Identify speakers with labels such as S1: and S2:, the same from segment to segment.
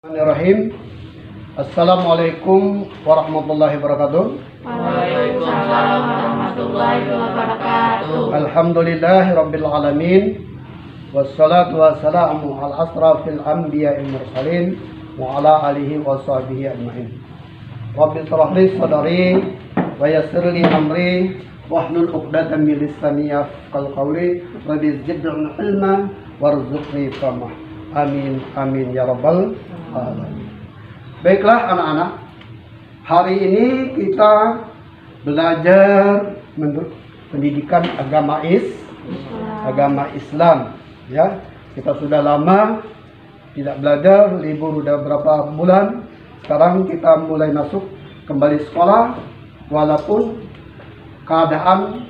S1: Bismillahirrahmanirrahim. Assalamualaikum warahmatullahi wabarakatuh.
S2: Waalaikumsalam warahmatullahi wabarakatuh.
S1: Alhamdulillahi rabbil alamin. Wassalatu wassalamu ala asrafil anbiya'il mursalin wa ala alihi wa sahbihi ajma'in. Rabbi shrah li sadri wa yassir li amri wahlul 'uqdatam min lisani yafqahu qawli. Rabbi zidni ilma warzuqni fahma. Amin amin ya rabbal alamin. Baiklah anak-anak, hari ini kita belajar pendidikan agama Islam. Ya, kita sudah lama tidak belajar, libur udah berapa bulan. Sekarang kita mulai masuk kembali sekolah, walaupun keadaan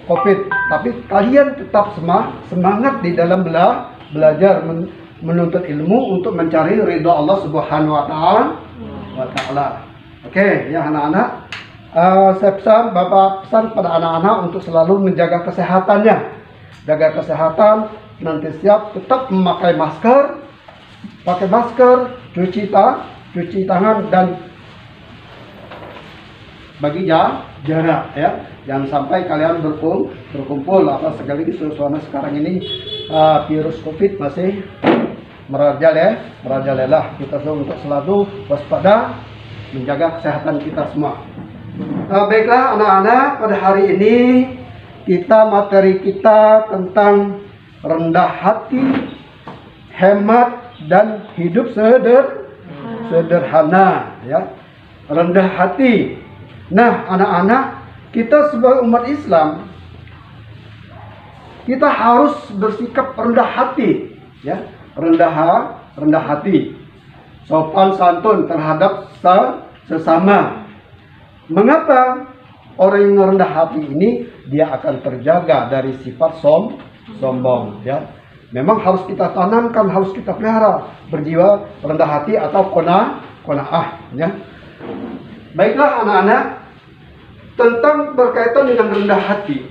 S1: COVID, tapi kalian tetap semangat di dalam belajar menuntut ilmu untuk mencari ridho Allah Subhanahu wa taala. Oke, ya anak-anak, saya pesan, Bapak pesan pada anak-anak untuk selalu menjaga kesehatannya. Jaga kesehatan, nanti siap tetap memakai masker, cuci tangan dan bagi jarak ya. Jangan sampai kalian berkumpul sekali lagi suasana sekarang ini virus COVID masih merajalela. Kita untuk selalu waspada menjaga kesehatan kita semua. Baiklah anak-anak, pada hari ini materi kita tentang rendah hati, hemat dan hidup sederhana ya. Rendah hati. Nah, anak-anak, kita sebagai umat Islam, kita harus bersikap rendah hati, ya, rendah hati, sopan santun terhadap sesama. Mengapa? Orang yang rendah hati ini dia akan terjaga dari sifat sombong, ya. Memang harus kita tanamkan, harus kita pelihara berjiwa rendah hati atau qanaah, ya. Baiklah anak-anak, tentang berkaitan dengan rendah hati,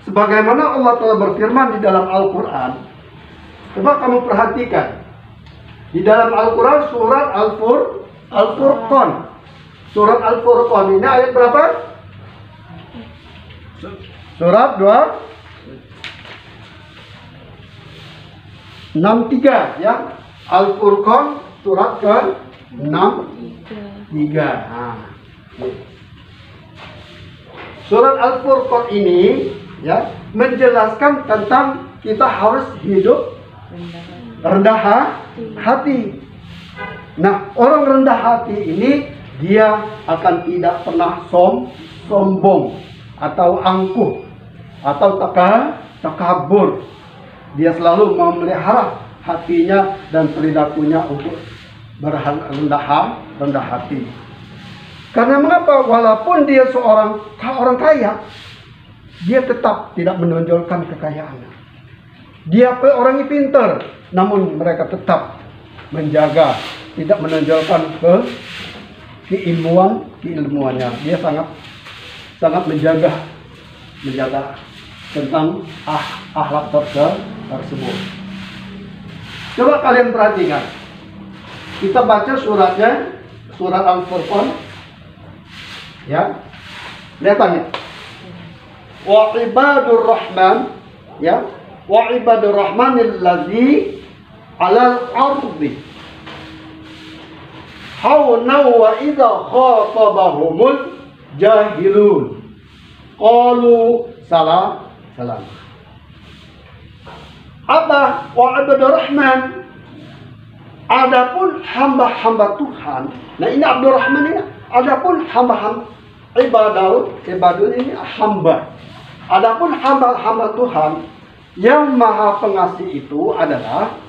S1: sebagaimana Allah telah berfirman di dalam Al-Quran. Coba kamu perhatikan di dalam Al-Quran surat Al-Furqan. Surat Al-Furqan ini ayat berapa? Surat 63 ya. Al-Furqan surat ke-63. Surat Al-Furqan ini ya menjelaskan tentang kita harus hidup rendah hati. Nah, orang rendah hati ini dia akan tidak pernah sombong atau angkuh atau takabur. Dia selalu memelihara hatinya dan perilakunya untuk rendah hati. Karena mengapa? Walaupun dia orang kaya, dia tetap tidak menonjolkan kekayaannya. Dia orangnya pintar, namun mereka tetap menjaga, tidak menonjolkan keilmuannya. Dia sangat menjaga tentang akhlak tersebut. Coba kalian perhatikan. Kita baca surat Al-Furqan. Ya, lihatnya. Wa ibadur rahman, ya, wa ibadur rahmanil ladzi 'alal ardi hauna wa idza khatabahumul jahilun qalu salam. Apa wa ibadur rahman? Adapun hamba-hamba Tuhan. Nah, ini Abdur Rahman ini. Adapun hamba-hamba ibadah ini hamba. Adapun hamba-hamba Tuhan yang maha pengasih itu adalah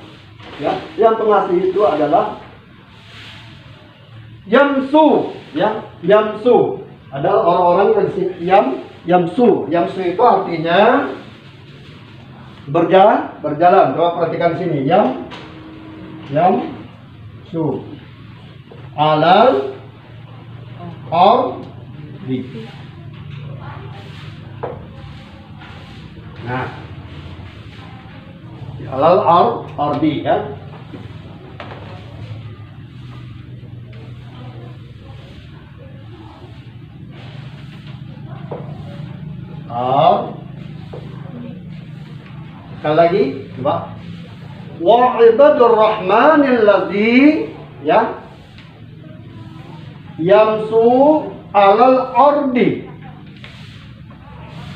S1: yang pengasih itu adalah yamsu, ya. Yamsu adalah orang-orang yang yamsu itu artinya berjalan. Coba perhatikan sini, yamsu alal ardi. Nah, Alal ardi ya. Sekali lagi, coba. Wa ibadur rahmanil ladzi ya yamsu alal ardi.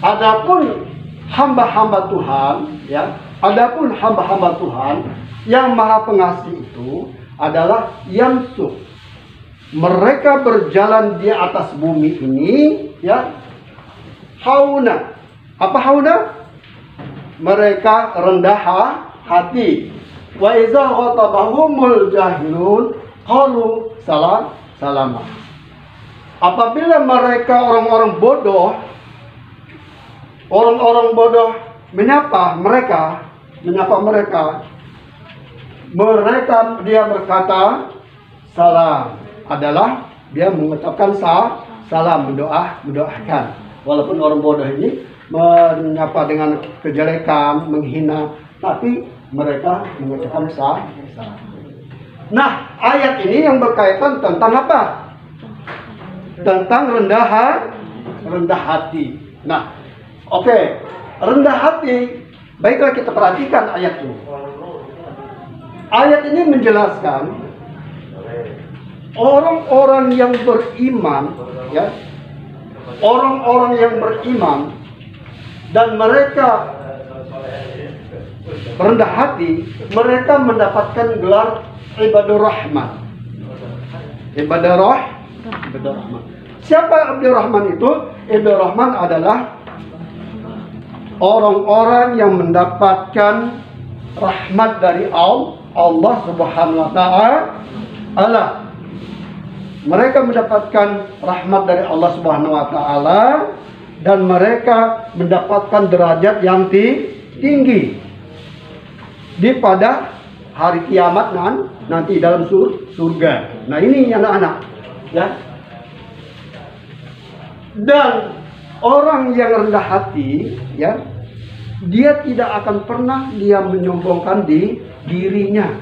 S1: Adapun hamba-hamba Tuhan ya, adapun hamba-hamba Tuhan yang Maha Pengasih itu adalah yamsu. Mereka berjalan di atas bumi ini ya. Hauna. Apa hauna? Mereka rendah hati. Wa iza ghatabahumul jahilun qalu salama. Apabila mereka orang-orang bodoh menyapa mereka, dia berkata salam, adalah dia mengucapkan salam, mendoakan. Walaupun orang bodoh ini menyapa dengan kejelekan, menghina, tapi mereka mengucapkan salam. Nah, ayat ini yang berkaitan tentang apa? Tentang rendah hati. Nah, oke, rendah hati. Baiklah kita perhatikan ayat ini. Ayat ini menjelaskan orang-orang yang beriman, ya, orang-orang yang beriman dan mereka rendah hati, mereka mendapatkan gelar ibadur rahman. Ibadur rahman. Siapa Ibadur Rahman itu? Ibadur Rahman adalah orang-orang yang mendapatkan rahmat dari Allah Subhanahu wa taala. Mereka mendapatkan rahmat dari Allah Subhanahu wa taala dan mereka mendapatkan derajat yang tinggi di pada hari kiamat nanti dalam surga. Nah, ini anak-anak ya. Dan orang yang rendah hati ya, dia tidak akan pernah dia menyombongkan dirinya.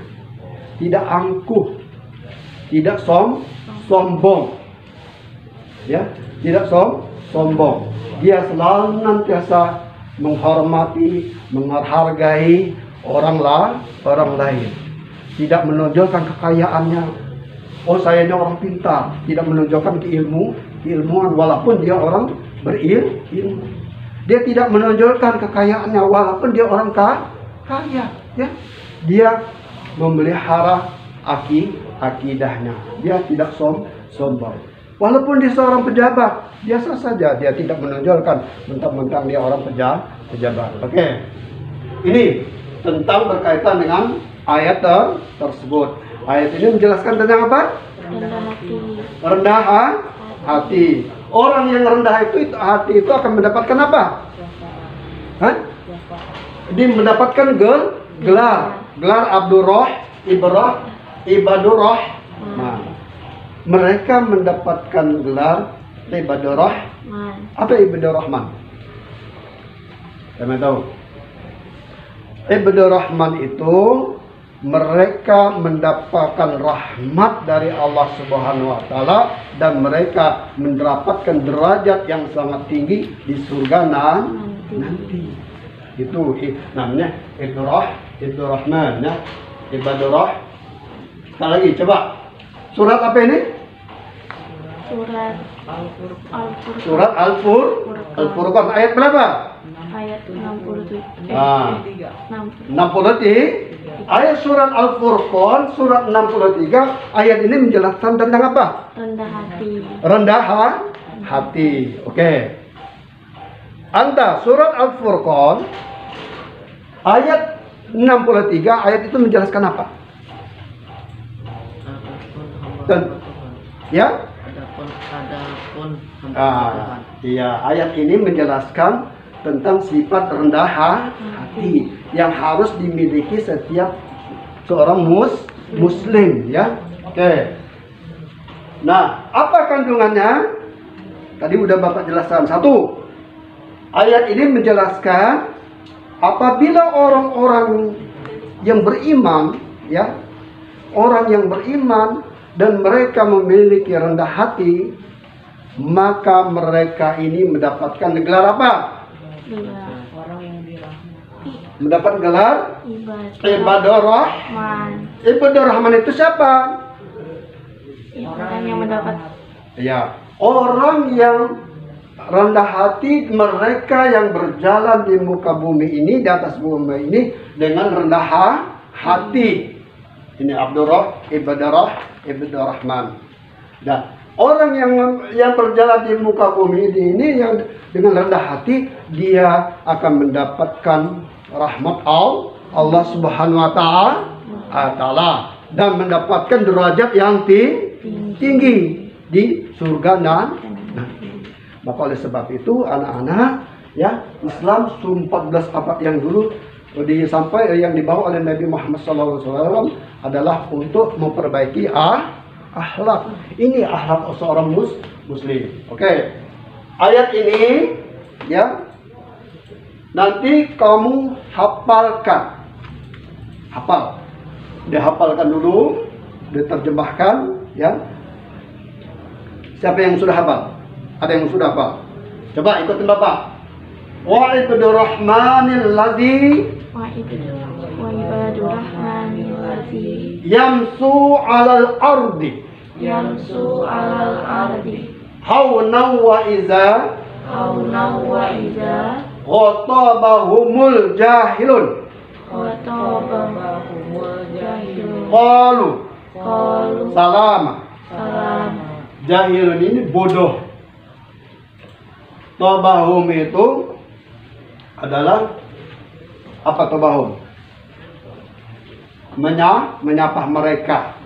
S1: Tidak angkuh, tidak sombong. Ya, tidak sombong. Dia selalu nantiasa menghormati, menghargai orang lain. Tidak menonjolkan kekayaannya. Oh, saya ini orang pintar. Tidak menonjolkan keilmuan walaupun dia orang berilmu. Dia tidak menonjolkan kekayaannya walaupun dia orang kaya. Ya, dia memelihara akidahnya. Dia tidak sombong. Walaupun dia seorang pejabat, biasa saja, dia tidak menonjolkan mentang-mentang dia orang pejabat. Oke. Ini tentang berkaitan dengan ayat tersebut. Ayat ini menjelaskan tentang apa? Rendah hati. Orang yang rendah hati itu akan mendapatkan apa? Dia mendapatkan gelar Ibadur Rahman. Mereka mendapatkan gelar Ibadur Rahman. Apa Ibadur Rahman? Saya tahu. Ibadur Rahman itu mereka mendapatkan rahmat dari Allah Subhanahu wa taala dan mereka mendapatkan derajat yang sangat tinggi di surga nanti. Itu namanya Ibadur Rahman ya. Ibadur Rahman. Sekali lagi coba. Surat apa ini? Surat Al-Furqan ayat berapa?
S2: Ayat 67.
S1: 63. Ayat surat Al-Furqan surat 63 ayat ini menjelaskan tentang apa? Rendah hati. Oke. Anta surat Al-Furqan ayat 63 ayat itu menjelaskan apa? Ya? Iya, ayat ini menjelaskan tentang sifat rendah hati yang harus dimiliki setiap seorang muslim ya. Oke. Nah, apa kandungannya? Tadi udah Bapak jelaskan. Satu, ayat ini menjelaskan apabila orang-orang yang beriman, ya, orang yang beriman dan mereka memiliki rendah hati, maka mereka ini mendapatkan gelar apa?
S2: Gelar
S3: Orang yang dirahmati.
S1: Mendapat gelar Ibadur
S2: Rahman.
S1: Ibadur Rahman itu siapa?
S2: Orang yang mendapat
S1: Ya, orang yang rendah hati, mereka yang berjalan di muka bumi ini, di atas bumi ini dengan rendah hati. Ini Ibadur Rahman. Dan orang yang berjalan di muka bumi ini yang dengan rendah hati, dia akan mendapatkan rahmat Allah Subhanahu wa taala dan mendapatkan derajat yang tinggi di surga nanti. Maka oleh sebab itu anak-anak, ya, Islam 14 abad yang dulu sampai yang dibawa oleh Nabi Muhammad SAW adalah untuk memperbaiki akhlak. Ini akhlak seorang muslim. Oke. Ayat ini, ya, nanti kamu hafalkan. Hafal. Dihafalkan dulu, diterjemahkan, ya. Siapa yang sudah hafal? Ada yang sudah hafal? Coba ikutin Bapak. Wa ibadur rahmanil ladzi
S2: wa ibadur rahmanil ladzi
S1: yamsu 'alal ardi
S2: yamsu 'alal ardi
S1: hauna wa iza ghatabahumul jahilun qalu salama. Jahilun ini bodoh. Tabahum itu adalah apa tabahum? Menyapa mereka.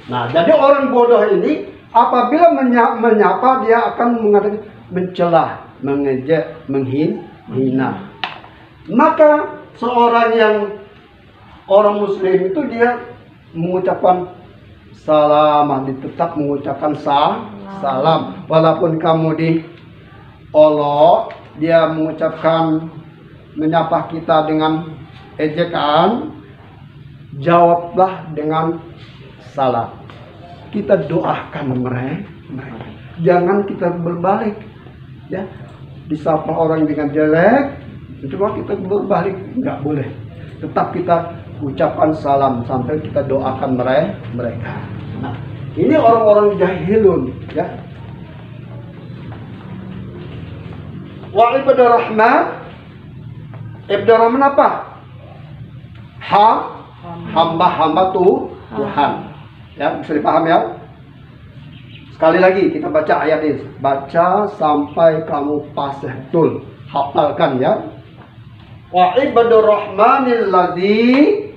S1: Nah, jadi orang bodoh ini apabila menyapa dia akan mengatakan mencela, mengejek, menghina. Maka orang muslim itu dia mengucapkan salam, tetap mengucapkan salam. Walaupun kamu diolok, dia mengucapkan menyapa kita dengan ejekan, jawablah dengan salam. Kita doakan mereka. Jangan kita berbalik, ya. Disapa orang dengan jelek, cuma kita berbalik, nggak boleh. Tetap kita ucapkan salam sampai kita doakan mereka. Nah, ini orang-orang jahilun, ya. Wa ibadur rahman. Ibadur rahman apa? Hamba-hamba Tuhan. Ya, bisa dipaham ya? Sekali lagi kita baca ayat ini. Baca sampai kamu fasih betul. Hafalkan ya. Wa ibadur rahmanil ladzi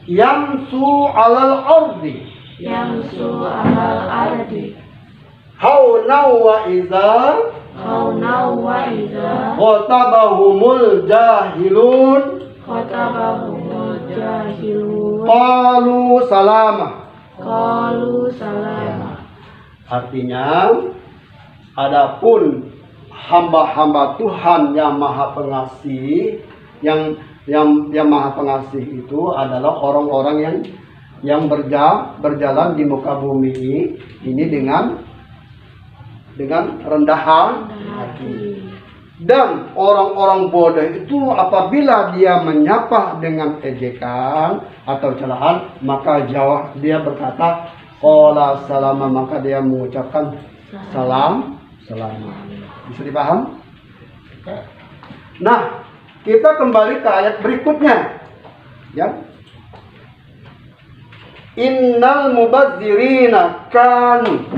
S1: yamsu 'alal ardi hauna wa iza ghatabahumul jahilun qalu salama. Artinya, adapun hamba-hamba Tuhan yang Maha Pengasih, yang Maha Pengasih itu adalah orang-orang yang berjalan di muka bumi ini dengan rendah hati. Dan orang-orang bodoh itu apabila dia menyapa dengan ejekan atau celaan, maka dia berkata qala salama, maka dia mengucapkan salam. Bisa dipaham? Nah, kita kembali ke ayat berikutnya. Ya. Innal mubazzirina kanu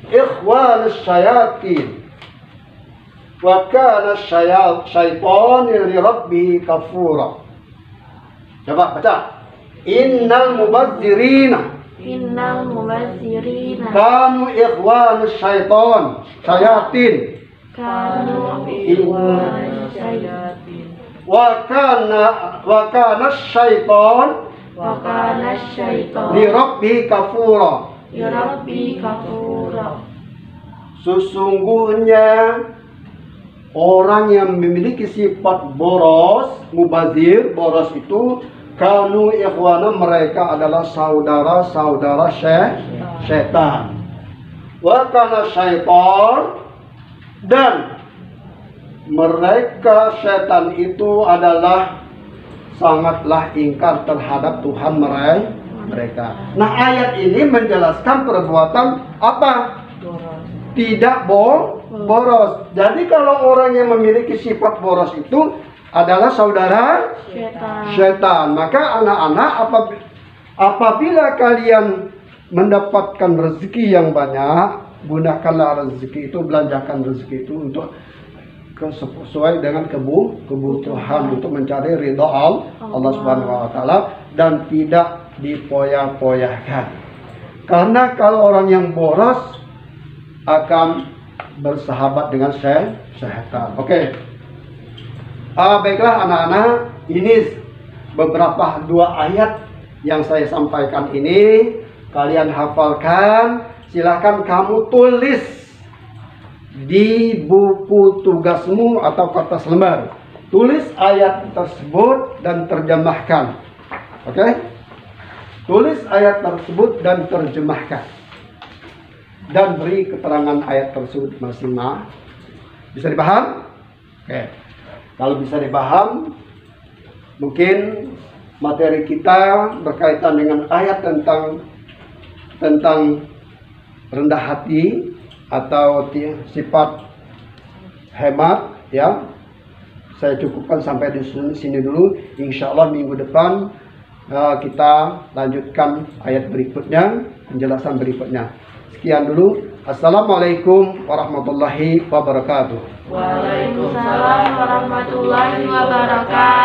S1: ikhwanus syayatin wa kana syaitanu li rabbih kafura. Coba baca. Innal mubazzirina kanu ikhwanus syayatin wa kana syaitan li rabbih kafura. Sesungguhnya orang yang memiliki sifat boros, mubazir, boros itu kanu ikhwana, mereka adalah saudara-saudara syaitan. Wa kana syaitan, dan mereka syaitan itu adalah sangatlah ingkar terhadap Tuhan mereka. Nah, ayat ini menjelaskan perbuatan apa? Tidak boros. Jadi kalau orang yang memiliki sifat boros itu adalah saudara syaitan. Maka anak-anak, apabila kalian mendapatkan rezeki yang banyak, gunakanlah rezeki itu, belanjakan rezeki itu untuk sesuai dengan kebutuhan, untuk mencari ridha Allah Subhanahu wa taala, dan tidak dipoya-poyakan. Karena kalau orang yang boros akan bersahabat dengan syaitan. Oke. Baiklah anak-anak, ini beberapa 2 ayat yang saya sampaikan ini kalian hafalkan. Silahkan kamu tulis di buku tugasmu atau kertas lembar. Tulis ayat tersebut dan terjemahkan. Oke? Tulis ayat tersebut dan terjemahkan. Dan beri keterangan ayat tersebut masing-masing. Bisa dipaham? Oke. Kalau bisa dipaham, mungkin materi kita berkaitan dengan ayat tentang rendah hati atau sifat hemat, ya. Saya cukupkan sampai di sini dulu. Insya Allah minggu depan kita lanjutkan ayat berikutnya, penjelasan berikutnya. Sekian dulu. Assalamualaikum warahmatullahi wabarakatuh.
S2: Waalaikumsalam warahmatullahi wabarakatuh.